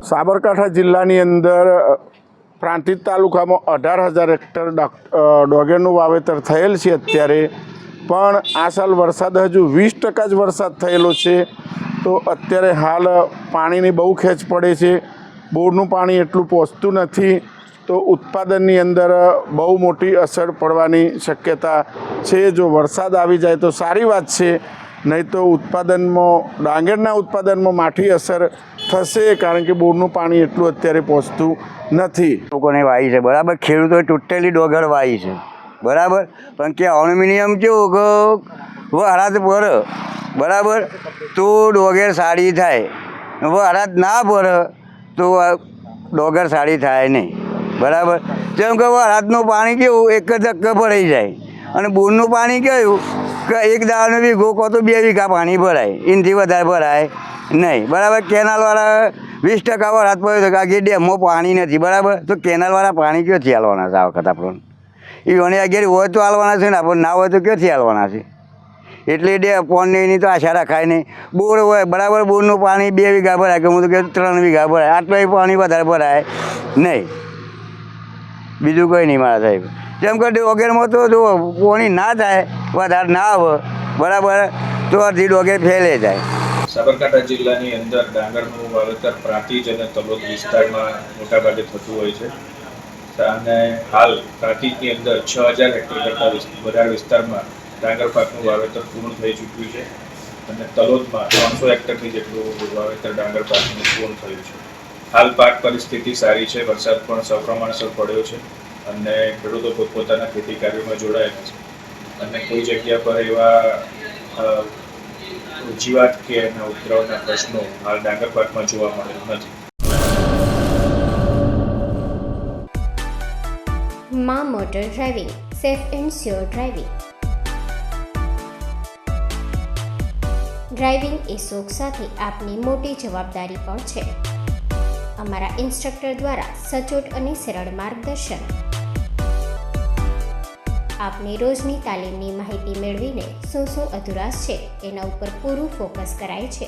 સાબરકાંઠા જિલ્લાની અંદર પ્રાંતિજ તાલુકામાં 18,000 હેક્ટર ડોગરનું વાવેતર થયેલ છે અત્યારે, પણ આ સાલ વરસાદ હજુ 20% જ વરસાદ થયેલો છે. તો અત્યારે હાલ પાણીની બહુ ખેંચ પડે છે, બોરનું પાણી એટલું પહોંચતું નથી, તો ઉત્પાદનની અંદર બહુ મોટી અસર પડવાની શક્યતા છે. જો વરસાદ આવી જાય તો સારી વાત છે, નહીં તો ડાંગરના ઉત્પાદનમાં માઠી અસર થશે, કારણ કે બોરનું પાણી એટલું અત્યારે પહોંચતું નથી. લોકોને વાવી છે બરાબર, ખેડૂતોએ ટોટલી ડોગર વાવી છે બરાબર, પણ કે એલ્યુમિનિયમ કેવું કે વરાદ પર બરાબર તો ડોગર સારી થાય, વરાદ ના પડે તો ડોગર સારી થાય નહીં બરાબર. જેમ કે વરાદનું પાણી કેવું એક જ ધક્કે ભરાઈ જાય, અને બોરનું પાણી કેવું કે એક દાવાનો વીઘો કહો તો 2 વીઘા પાણી ભરાય, એનાથી વધારે ભરાય નહીં બરાબર. કેનાલવાળા 20% વરાદ પડ્યો તો કે ડેમમાં પાણી નથી બરાબર, તો કેનાલવાળા પાણી ક્યાંથી હાલવાના છે આ વખત આપણને? એને અગિયાર હોય તો હાલવાના છે ને, આપણને ના હોય તો ક્યાંથી હાલવાના છે? એટલે પાણીની તો આશા રખાય નહીં. બોર હોય બરાબર, બોરનું પાણી 2 વીઘા ભરાય, કે હું તો કહું 3 વીઘા ભરાય, આટલું પાણી વધારે ભરાય નહીં. બીજું કંઈ નહીં મારા સાહેબ. જેમ કે ડોગરમાં તો જો પાણી ના થાય, વધારે ના આવે બરાબર, તો અડધી ડોગર ફેલે જાય. સાબરકાંઠા જિલ્લાની અંદર ડાંગરનું વાવેતર પ્રાંતિજ અને તલોદ વિસ્તારમાં મોટાભાગે થતું હોય છે, અને હાલ પ્રાંતિજની અંદર 6,000 હેક્ટર કરતાં વધારે વિસ્તારમાં ડાંગર પાકનું વાવેતર પૂર્ણ થઈ ચૂક્યું છે, અને તલોદમાં 300 હેક્ટરથી જેટલું વાવેતર ડાંગર પાકનું પૂર્ણ થયું છે. હાલ પાક પરિસ્થિતિ સારી છે, વરસાદ પણ સપ્રમાણસર પડ્યો છે, અને ખેડૂતો પોતપોતાના ખેતી કાર્યોમાં જોડાયેલા છે, અને કોઈ જગ્યા પર એવા જીવાત કે એના ઉપદ્રવના પ્રશ્નો હાલ ડાંગર પાકમાં જોવા મળેલ નથી. માં motor driving, safe and sure driving. Driving એ શોખ સાથે આપની મોટી જવાબદારી પણ છે. અમારા ઇન્સ્ટ્રક્ટર દ્વારા સચોટ અને સરળ માર્ગદર્શન. આપની રોજની તાલીમની માહિતી મેળવીને શું અધુરાશ છે એના ઉપર પૂરું ફોકસ કરાય છે.